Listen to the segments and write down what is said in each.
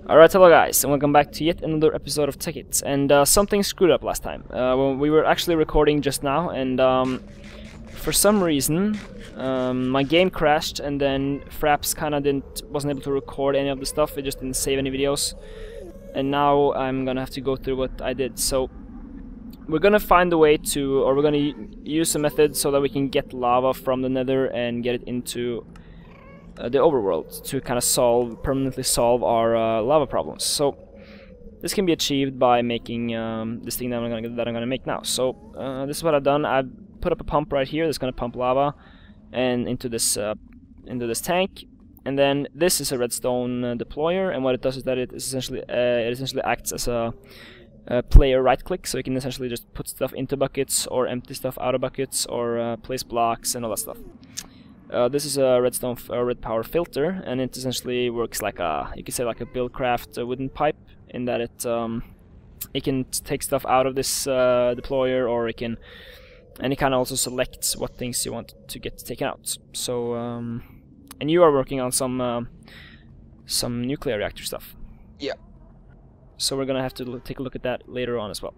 Alright, hello guys, and welcome back to yet another episode of Tekkit. And something screwed up last time. When we were actually recording just now, and for some reason, my game crashed, and then Fraps kinda wasn't able to record any of the stuff. It just didn't save any videos. And now I'm gonna have to go through what I did. So we're gonna find a way to, or we're gonna use a method so that we can get lava from the Nether and get it into the overworld to kind of permanently solve our lava problems. So this can be achieved by making this thing that I'm gonna make now. So this is what I've done. I've put up a pump right here that's gonna pump lava and into this tank, and then this is a redstone deployer. And what it does is that it essentially acts as a player right click, so you can essentially just put stuff into buckets or empty stuff out of buckets or place blocks and all that stuff. This is a redstone red power filter, and it essentially works like you could say like a Buildcraft wooden pipe, in that it can take stuff out of this deployer, or it kind of also selects what things you want to get taken out. So and you are working on some nuclear reactor stuff. Yeah. So we're gonna have to take a look at that later on as well.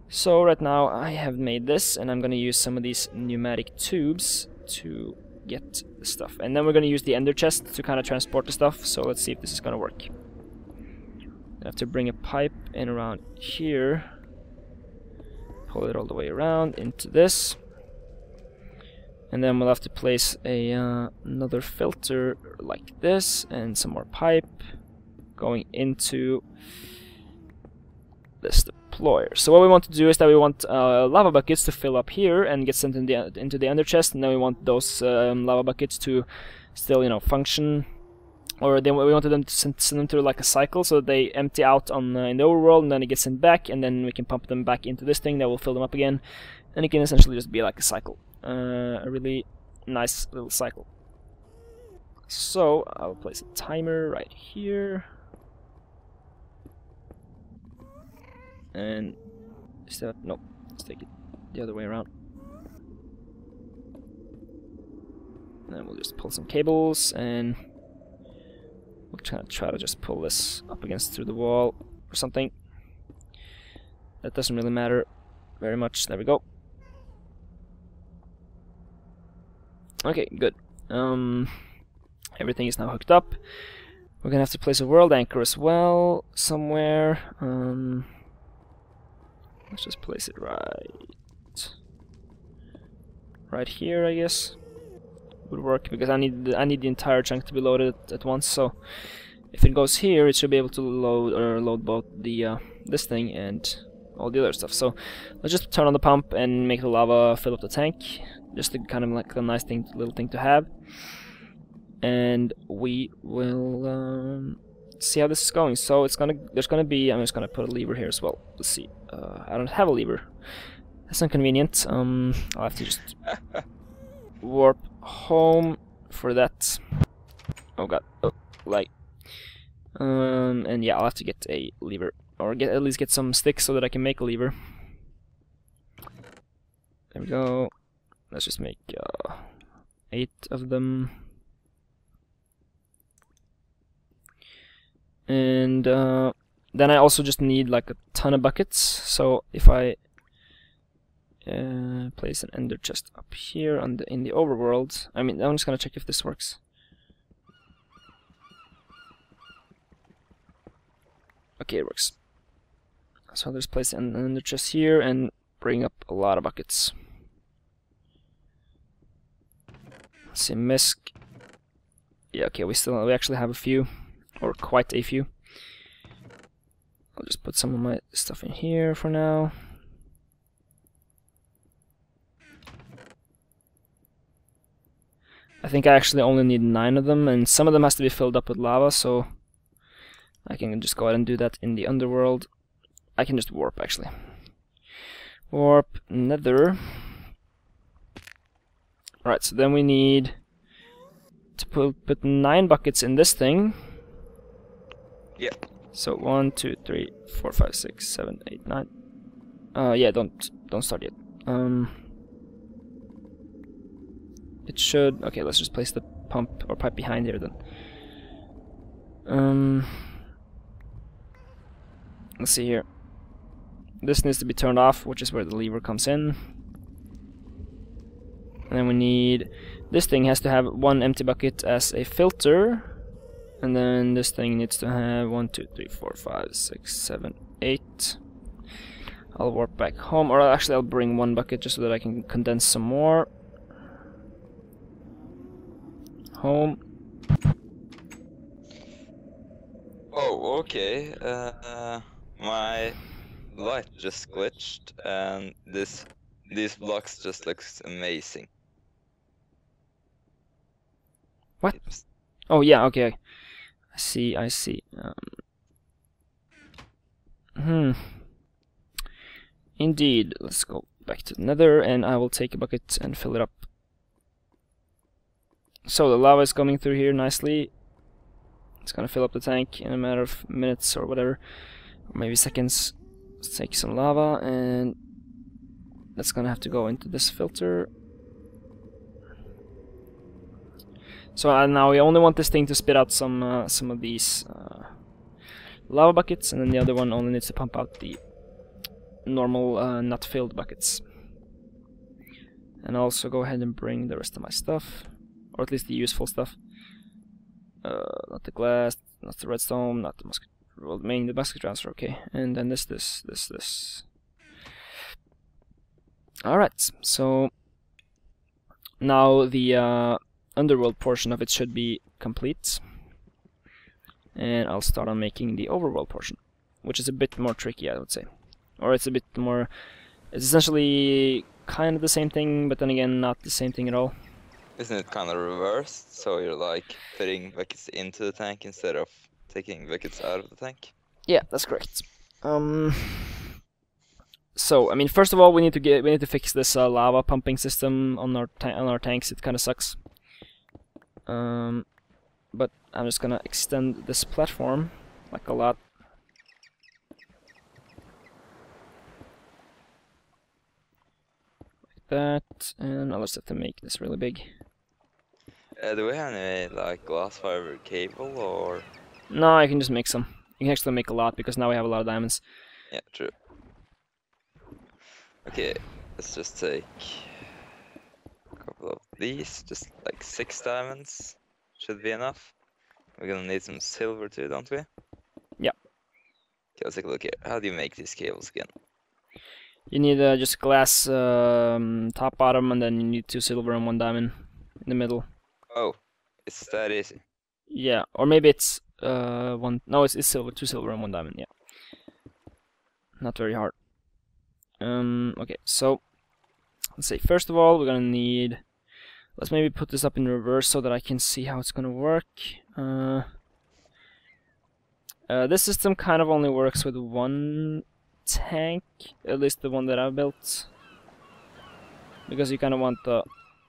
So right now I have made this, and I'm gonna use some of these pneumatic tubes to get the stuff, and then we're going to use the ender chest to kind of transport the stuff. So let's see if this is going to work. I have to bring a pipe in around here, pull it all the way around into this, and then we'll have to place another filter like this, and some more pipe going into this deployer. So what we want to do is that we want lava buckets to fill up here and get sent into the ender chest, and then we want those lava buckets to still, you know, function, or then we wanted them to send them through like a cycle, so that they empty out on in the overworld, and then it gets sent back, and then we can pump them back into this thing that will fill them up again, and it can essentially just be like a cycle, a really nice little cycle. So I'll place a timer right here. And no, let's take it the other way around. And then we'll just pull some cables, and we'll try to just pull this up through the wall or something. That doesn't really matter very much. There we go. Okay, good. Everything is now hooked up. We're gonna have to place a world anchor as well somewhere. Let's just place it right here, I guess. Would work, because I need the entire chunk to be loaded at once. So if it goes here, it should be able to load both the this thing and all the other stuff. So let's just turn on the pump and make the lava fill up the tank, just to kind of like a nice little thing to have. And we will see how this is going. So there's gonna be, I'm just gonna put a lever here as well. Let's see. I don't have a lever. That's inconvenient. I'll have to just warp home for that. Oh god. Oh, like. And yeah, I'll have to get a lever, or at least get some sticks so that I can make a lever. There we go. Let's just make 8 of them. And then I also just need like a ton of buckets. So if I place an ender chest up here in the overworld, I'm just gonna check if this works. Okay, it works. So I'll just place an ender chest here and bring up a lot of buckets. Let's see, misc. Yeah, okay, we actually have a few. Or quite a few. I'll just put some of my stuff in here for now. I think I actually only need 9 of them, and some of them has to be filled up with lava, so I can just go ahead and do that in the underworld. I can just warp, actually. Warp Nether. Alright, so then we need to put 9 buckets in this thing. Yeah. So 1, 2, 3, 4, 5, 6, 7, 8, 9. Yeah, don't start yet. It should. Okay, let's just place the pump or pipe behind here then. let's see here. This needs to be turned off, which is where the lever comes in. And then we need... This thing has to have one empty bucket as a filter. And then this thing needs to have 1, 2, 3, 4, 5, 6, 7, 8. I'll warp back home, or actually I'll bring one bucket just so that I can condense some more. Home. Oh, okay. My light just glitched, and these blocks just looks amazing. What? Oh yeah, okay. I see. Indeed. Let's go back to the Nether, and I will take a bucket and fill it up. So the lava is coming through here nicely. It's gonna fill up the tank in a matter of minutes or whatever, or maybe seconds. Let's take some lava, and that's gonna have to go into this filter. So now we only want this thing to spit out some of these lava buckets, and then the other one only needs to pump out the normal not filled buckets. And I'll also go ahead and bring the rest of my stuff, or at least the useful stuff. Not the glass, not the redstone, not the musket. Well, mainly the musket transfer, okay. And then this. Alright, so now the underworld portion of it should be complete. And I'll start on making the overworld portion, which is a bit more tricky, I would say. Or it's a bit more... It's essentially kind of the same thing, but then again, not the same thing at all. Isn't it kind of reversed? So you're like putting buckets into the tank instead of taking buckets out of the tank? Yeah, that's correct. So I mean, first of all, we need to fix this lava pumping system on our tanks. It kind of sucks. But I'm just gonna extend this platform like a lot. Like that, and I'll just have to make this really big. Do we have any like glass fiber cable or? No, I can just make some. You can actually make a lot because now we have a lot of diamonds. Yeah, true. Okay, let's just take a couple of these, just like 6 diamonds should be enough. We're gonna need some silver too, don't we? Yeah. Okay, let's take a look here. How do you make these cables again? You need just glass top, bottom, and then you need 2 silver and 1 diamond in the middle. Oh, it's that easy. Yeah, or maybe it's one. No, it's silver, 2 silver and 1 diamond. Yeah, not very hard. Okay, so let's see. First of all, we're gonna need. Let's maybe put this up in reverse so that I can see how it's gonna work. This system kind of only works with 1 tank, at least the one that I built, because you kind of want the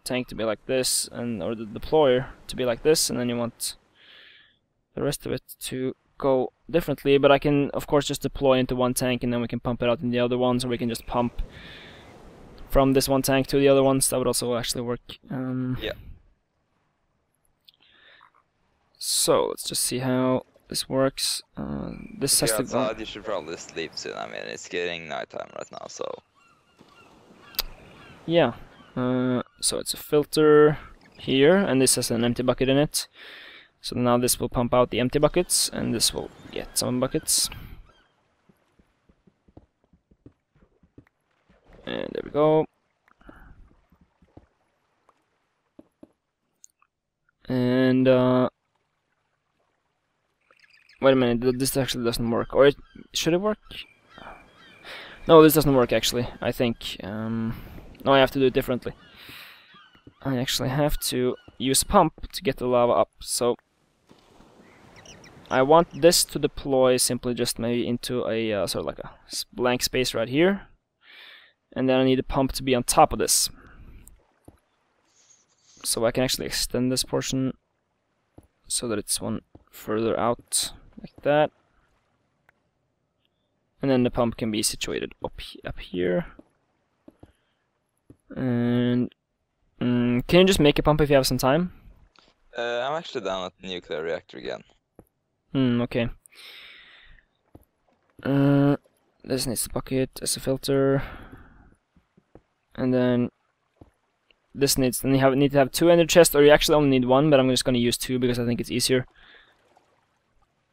tank to be like this, and or the deployer to be like this, and then you want the rest of it to go differently. But I can of course just deploy into 1 tank, and then we can pump it out in the other ones, or we can just pump from this 1 tank to the other ones. That would also actually work. Yeah. So let's just see how this works. This If has you're to go. outside, you should probably sleep soon. I mean, it's getting nighttime right now, so. Yeah. So it's a filter here, and this has an empty bucket in it. So now this will pump out the empty buckets, and this will get some buckets. And there we go. And wait a minute, this actually doesn't work. Or should it work? No, this doesn't work actually. I think no, I have to do it differently. I actually have to use a pump to get the lava up. So I want this to deploy simply just maybe into a sort of like a blank space right here. And then I need a pump to be on top of this. So I can actually extend this portion so that it's one further out, like that. And then the pump can be situated up here. And can you just make a pump if you have some time? I'm actually down at the nuclear reactor again. Okay. This needs a bucket as a filter, and then this needs. Then you need to have 2 ender chests, or you actually only need 1, but I'm just gonna use 2 because I think it's easier.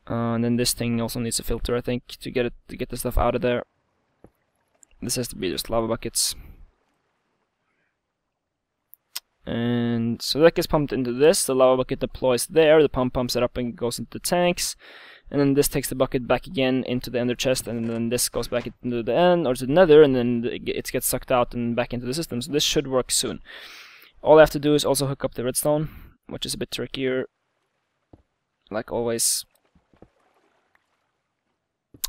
And then this thing also needs a filter, I think, to get the stuff out of there. This has to be just lava buckets. And so that gets pumped into this. The lava bucket deploys there. The pump pumps it up and goes into the tanks. And then this takes the bucket back again into the ender chest, and then this goes back into the end, or to the nether, and then it gets sucked out and back into the system. So this should work soon. All I have to do is also hook up the redstone, which is a bit trickier, like always.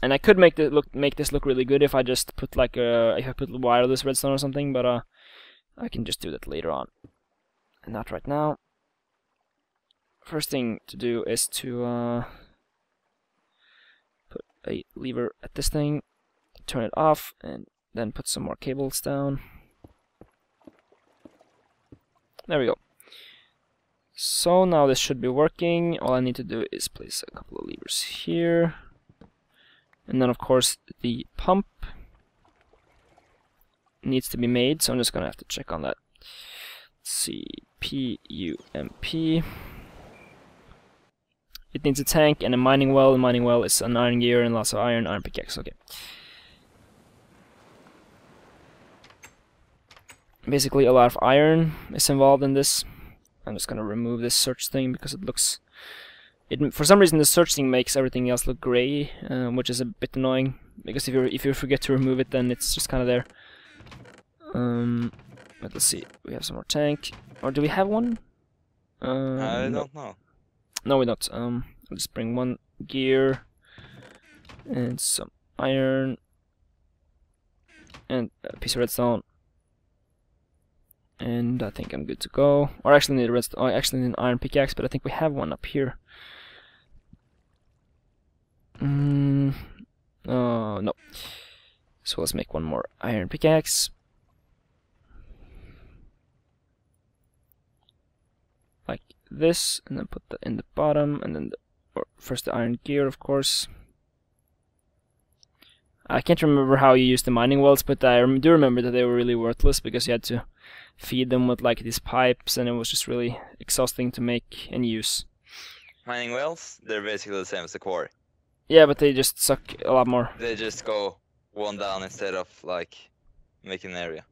And I could make this look really good if I just put like if I put wireless redstone or something, but I can just do that later on, and not right now. First thing to do is to put a lever at this thing, turn it off, and then put some more cables down. There we go. So now this should be working. All I need to do is place a couple of levers here. And then of course the pump needs to be made, so I'm just gonna have to check on that. Let's see, P-U-M-P. It needs a tank and a mining well. The mining well is an iron gear and lots of iron pickaxe. Okay. Basically a lot of iron is involved in this. I'm just gonna remove this search thing because it looks... for some reason the search thing makes everything else look gray, which is a bit annoying, because if you forget to remove it, then it's just kind of there. But let's see, we have some more tank, or do we have one? I don't know. No, we don't. I'll just bring 1 gear and some iron and a piece of redstone, and I think I'm good to go. Or I actually need a redstone. I actually need an iron pickaxe, but I think we have one up here. No. So let's make 1 more iron pickaxe. Like this, and then put that in the bottom, and then first the iron gear, of course. I can't remember how you use the mining wells, but I do remember that they were really worthless because you had to feed them with like these pipes, and it was just really exhausting to make and use. Mining wells, they're basically the same as the quarry. Yeah, but they just suck a lot more. They just go 1 down instead of like making an area.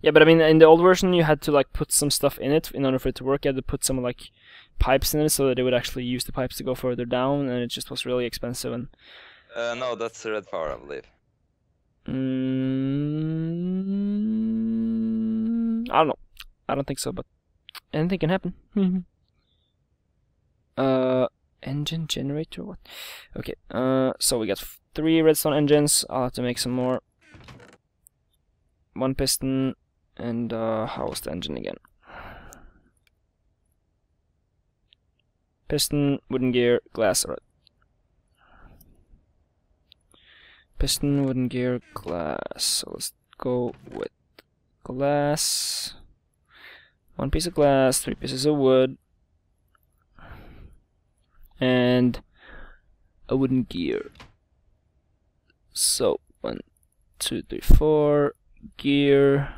Yeah, but I mean, in the old version you had to like put some stuff in it in order for it to work. You had to put some like pipes in it so that it would actually use the pipes to go further down, and it just was really expensive. And no, that's the red power, I believe. I don't know. I don't think so, but anything can happen. Engine generator, what? Okay, so we got 3 redstone engines. I'll have to make some more. 1 piston, and how's the engine again? Piston, wooden gear, glass, alright. Piston, wooden gear, glass. So let's go with glass. 1 piece of glass, 3 pieces of wood, and a wooden gear. So 1, 2, 3, 4 gear.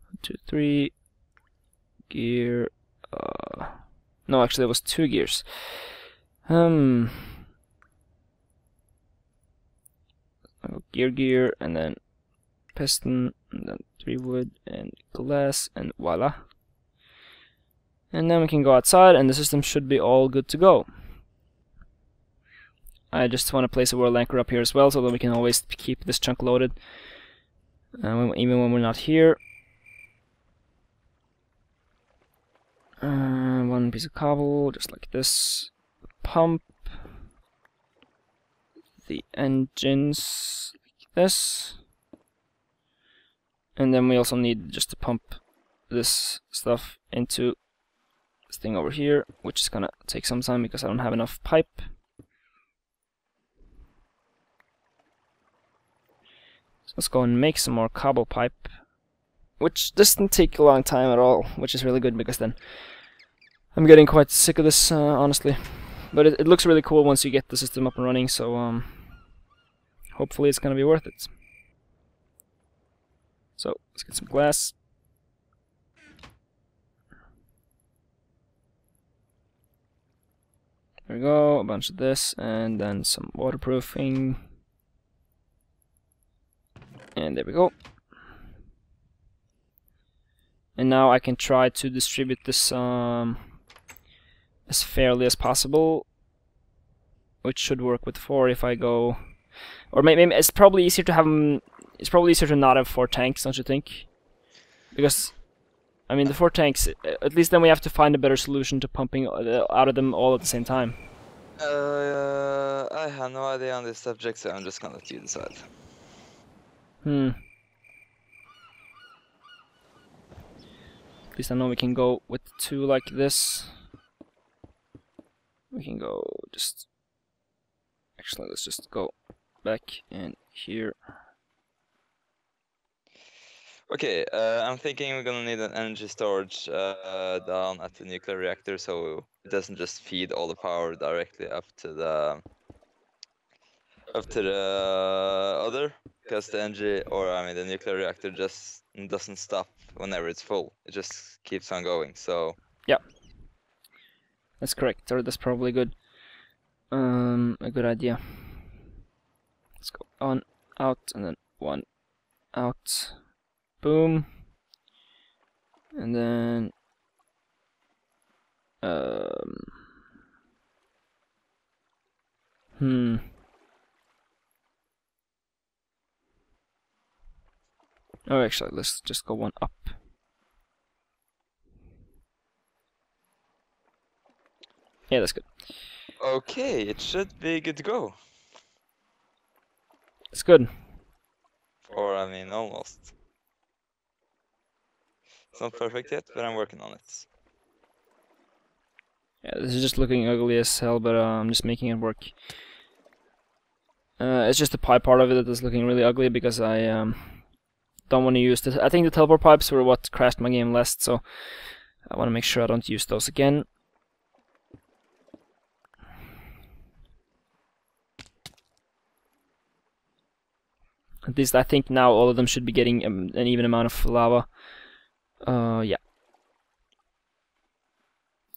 1, 2, 3 gear. No, actually, there was 2 gears. Gear, and then piston, and then 3 wood and glass, and voila. And then we can go outside, and the system should be all good to go. I just want to place a world anchor up here as well, so that we can always keep this chunk loaded, even when we're not here. 1 piece of cobble, just like this. Pump. The engines, like this. And then we also need just to pump this stuff into this thing over here, which is gonna take some time because I don't have enough pipe. So let's go and make some more cobble pipe, which doesn't take a long time at all, which is really good because then I'm getting quite sick of this, honestly. But it looks really cool once you get the system up and running, so hopefully it's gonna be worth it. So let's get some glass. There we go, a bunch of this, and then some waterproofing. And there we go. And now I can try to distribute this as fairly as possible, which should work with 4 if I go, or maybe it's probably easier to have them. It's probably easier to not have 4 tanks, don't you think? Because I mean, the 4 tanks, at least then we have to find a better solution to pumping out of them all at the same time. I have no idea on this subject, so I'm just gonna let you decide. At least I know we can go with 2 like this. We can go just... Actually, let's just go back and here. Okay, I'm thinking we're gonna need an energy storage down at the nuclear reactor, so it doesn't just feed all the power directly up to the other, because the energy, or I mean the nuclear reactor, just doesn't stop whenever it's full. It just keeps on going. So yeah, that's correct. Or that's probably good. A good idea. Let's go on, out, and then 1 out. Boom. And then oh, actually, let's just go 1 up. Yeah, that's good. okay, it should be good to go. It's good. Or I mean, almost. It's not perfect yet, but I'm working on it. Yeah, this is just looking ugly as hell, but I'm just making it work. It's just the pipe part of it that is looking really ugly because I don't want to use this. I think the teleport pipes were what crashed my game last, so I want to make sure I don't use those again. At least I think now all of them should be getting an even amount of lava. Yeah.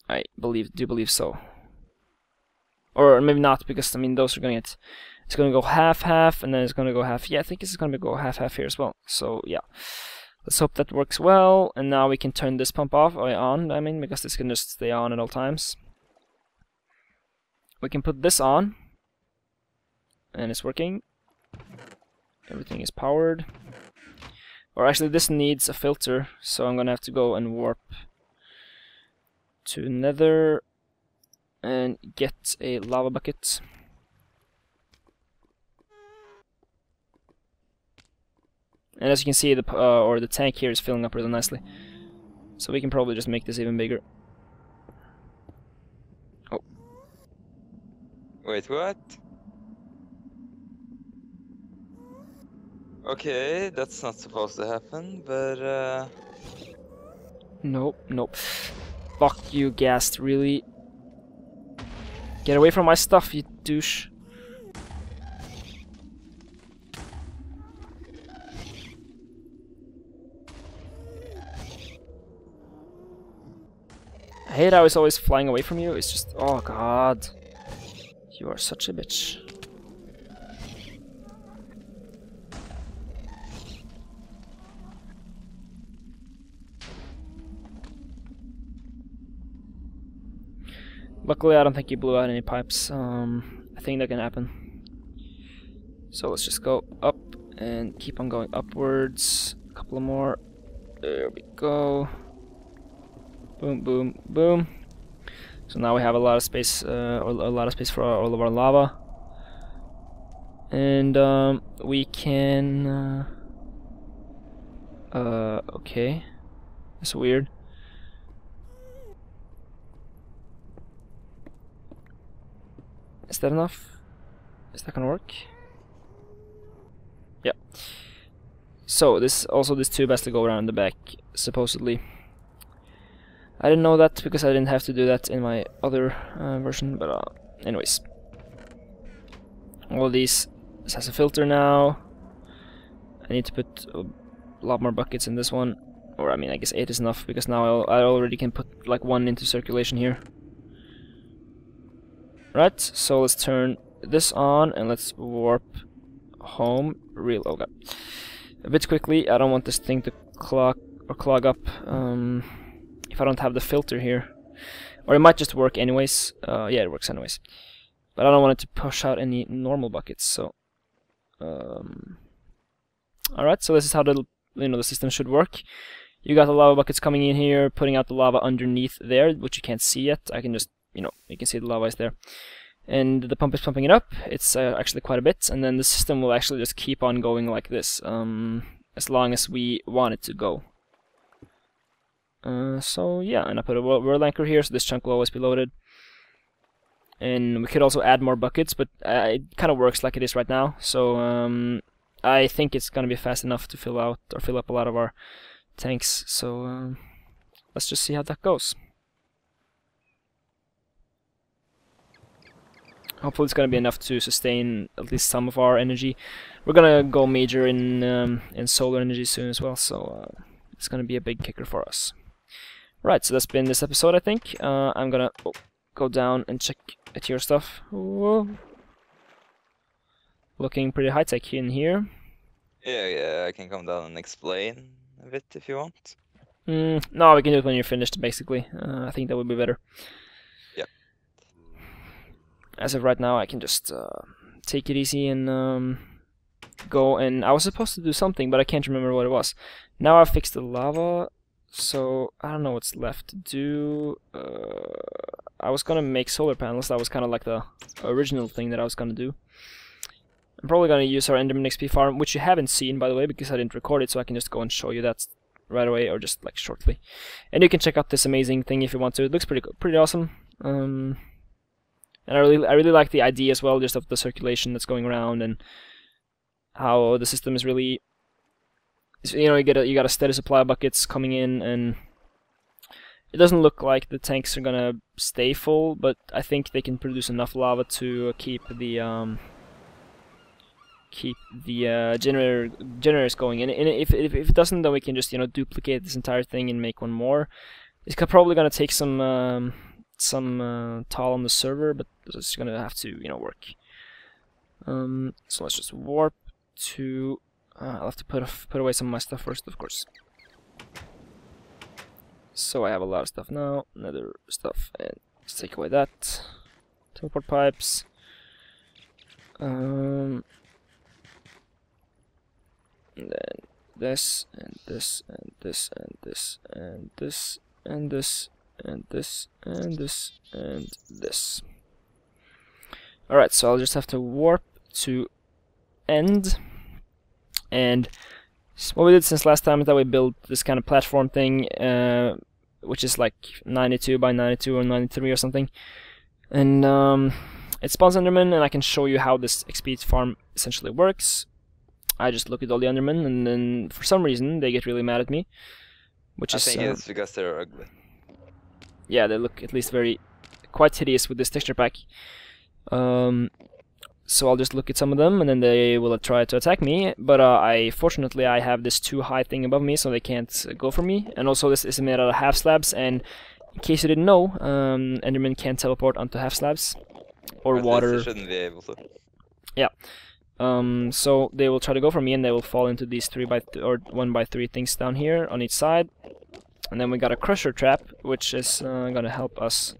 I do believe so. Or maybe not, because I mean those are gonna get, it's gonna go half, and then it's gonna go half. Yeah, I think it's gonna go half here as well. So yeah, let's hope that works well. And now we can turn this pump off or on. I mean, because this can just stay on at all times. We can put this on, and it's working. Everything is powered. Or actually, this needs a filter, so I'm gonna have to go and warp to Nether and get a lava bucket. And as you can see, the tank here is filling up really nicely. So we can probably just make this even bigger. Oh. Wait, what? Okay, that's not supposed to happen, but Nope. Fuck you, Ghast, really? Get away from my stuff, you douche. I hate how it's always flying away from you. It's just, oh god. You are such a bitch. Luckily, I don't think he blew out any pipes. I think that can happen. So let's just go up and keep on going upwards. A couple more. There we go. Boom, boom, boom. So now we have a lot of space, for all of our lava. And we can. Okay. That's weird. Is that enough? Is that gonna work? Yeah. So this tube has to go around the back, supposedly. I didn't know that because I didn't have to do that in my other version, but anyways. All these, this has a filter now. I need to put a lot more buckets in this one. Or I mean, I guess 8 is enough, because now I already can put like 1 into circulation here. Right, so let's turn this on and let's warp home real okay. A bit quickly. I don't want this thing to clog up if I don't have the filter here. Or it might just work anyways. Yeah, it works anyways. But I don't want it to push out any normal buckets, so alright, so this is how the system should work. You got the lava buckets coming in here, putting out the lava underneath there, which you can't see yet. I can just, you can see the lava is there. And the pump is pumping it up. It's actually quite a bit, and then the system will actually just keep on going like this, as long as we want it to go. So yeah, and I put a world anchor here, so this chunk will always be loaded. And we could also add more buckets, but it kind of works like it is right now. So I think it's gonna be fast enough to fill up a lot of our tanks. So let's just see how that goes. Hopefully it's gonna be enough to sustain at least some of our energy. We're gonna go major in solar energy soon as well, so it's gonna be a big kicker for us. Right, so that's been this episode, I think. I'm gonna go down and check at your stuff. Whoa. Looking pretty high-tech in here. Yeah, I can come down and explain a bit if you want. No, we can do it when you're finished, basically. I think that would be better. Yeah. As of right now, I can just take it easy and go. And I was supposed to do something, but I can't remember what it was. Now I've fixed the lava, so I don't know what's left to do. I was gonna make solar panels. That was kind of like the original thing that I was gonna do. I'm probably gonna use our Enderman XP farm, which you haven't seen, by the way, because I didn't record it, so I can just go and show you that right away, or just like shortly. And you can check out this amazing thing if you want to. It looks pretty awesome. And I really like the idea as well, just of the circulation that's going around and how the system is really, you got a steady supply of buckets coming in, and it doesn't look like the tanks are gonna stay full, but I think they can produce enough lava to keep the generators going. And if it doesn't, then we can just duplicate this entire thing and make one more. It's probably gonna take some toll on the server, but it's gonna have to work. So let's just warp to. I'll have to put away some of my stuff first, of course. So I have a lot of stuff now, Nether stuff, and let's take away that. Teleport pipes. And then this, and this, and this, and this, and this, and this, and this, and this, and this. Alright, so I'll just have to warp to end. And what we did since last time is that we built this kind of platform thing, which is like 92 by 92 or 93 or something. And it spawns Enderman, and I can show you how this XP farm essentially works. I just look at all the Endermen, and then for some reason they get really mad at me. Which I think it's because they're ugly. Yeah, they look at least quite hideous with this texture pack. So I'll just look at some of them, and then they will try to attack me. But fortunately I have this too high thing above me, so they can't go for me. And also this is made out of half slabs, and in case you didn't know, Endermen can't teleport onto half slabs or water. They shouldn't be able to. Yeah. So they will try to go for me, and they will fall into these 1 by 3 things down here on each side. And then we got a crusher trap, which is gonna help us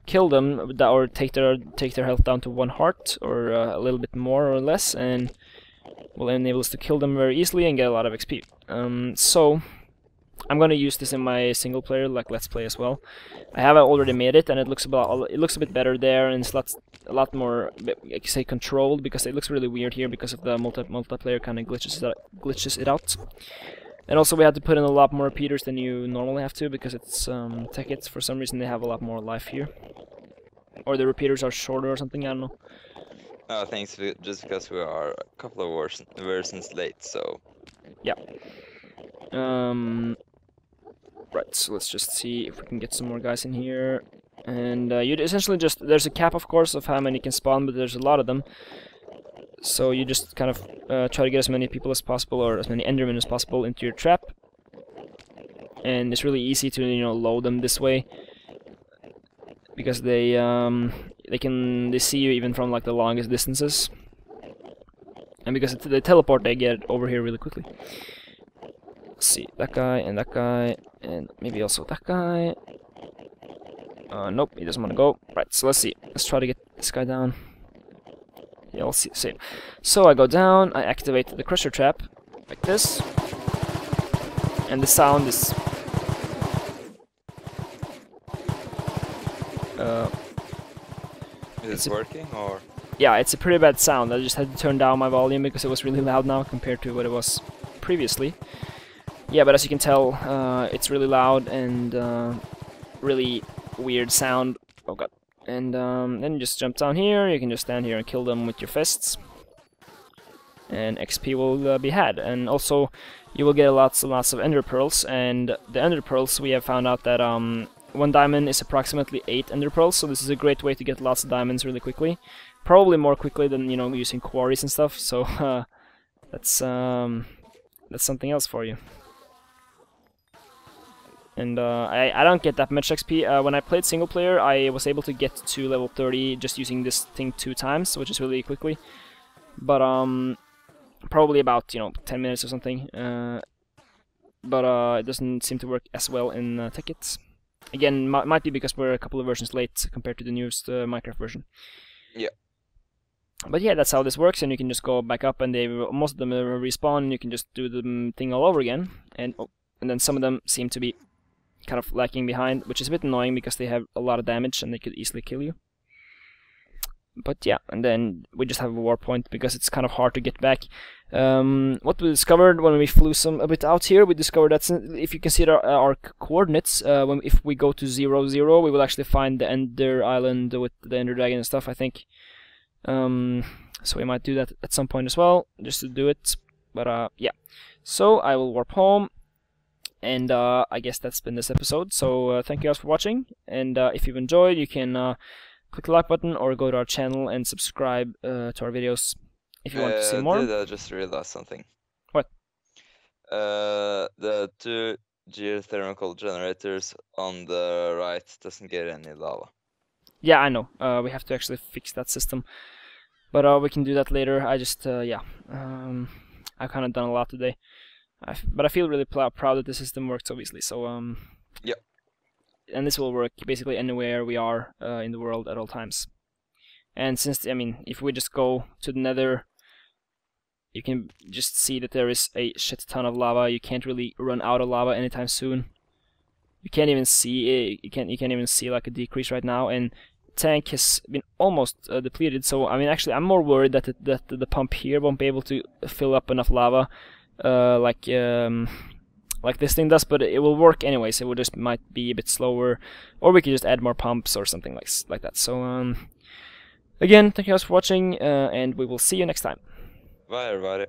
kill them, or take their health down to 1 heart, or a little bit more or less, and will enable us to kill them very easily and get a lot of XP. So I'm gonna use this in my single player, like Let's Play as well. I have already made it, and it looks a bit better there, and it's a lot more, I can say, controlled, because it looks really weird here because of the multiplayer kind of glitches it out. And also we had to put in a lot more repeaters than you normally have to, because it's Tekkit. For some reason they have a lot more life here. Or the repeaters are shorter or something, I don't know. No, I think it's just because we are a couple of versions late, so... Yeah. Right, so let's just see if we can get some more guys in here. And you essentially just, there's a cap of course of how many can spawn, but there's a lot of them. So you just kind of try to get as many people as possible, or as many endermen as possible, into your trap. And it's really easy to, you know, load them this way, because they see you even from like the longest distances, and because they teleport, they get over here really quickly. Let's see, that guy, and maybe also that guy. Nope, he doesn't want to go. Right, so let's see. Let's try to get this guy down. Yeah, we'll see. Same. So I go down, I activate the crusher trap, like this. And the sound is... Is it working, or...? Yeah, it's a pretty bad sound. I just had to turn down my volume because it was really loud now compared to what it was previously. Yeah, but as you can tell, it's really loud and really weird sound. Oh god. And then you just jump down here, you can just stand here and kill them with your fists. And XP will be had. And also, you will get lots and lots of ender pearls. And the ender pearls, we have found out that 1 diamond is approximately 8 ender pearls, so this is a great way to get lots of diamonds really quickly. Probably more quickly than, you know, using quarries and stuff, so that's something else for you. And I don't get that much XP. When I played single player, I was able to get to level 30 just using this thing 2 times, which is really quickly. But probably about, you know, 10 minutes or something. But it doesn't seem to work as well in Tekkit. Again, might be because we're a couple of versions late compared to the newest Minecraft version. Yeah. But yeah, that's how this works, and you can just go back up, and most of them respawn, and you can just do the thing all over again. And then some of them seem to be kind of lacking behind, which is a bit annoying because they have a lot of damage and they could easily kill you. But yeah, and then we just have a war point because it's kind of hard to get back. What we discovered when we flew a bit out here, we discovered that if you consider our coordinates, if we go to 0, 0, we will actually find the Ender Island with the Ender Dragon and stuff, I think. So we might do that at some point as well, just to do it. But yeah, so I will warp home. And I guess that's been this episode, so thank you guys for watching, and if you've enjoyed, you can click the like button or go to our channel and subscribe to our videos if you want to see more. Dude, I just realized something. What? The 2 geothermal generators on the right doesn't get any lava. Yeah, I know, we have to actually fix that system, but we can do that later. I just, yeah, I've kind of done a lot today. But I feel really proud that the system works, obviously, so yeah. And this will work basically anywhere we are in the world at all times. And since, I mean, if we just go to the Nether, you can just see that there is a shit ton of lava. You can't really run out of lava anytime soon. You can't even see you can't even see like a decrease right now, and tank has been almost depleted. So I mean, actually, I'm more worried that the pump here won't be able to fill up enough lava. Like this thing does, but it will work anyways. It will just might be a bit slower, or we could just add more pumps or something like that. So again, thank you guys for watching, and we will see you next time. Bye everybody.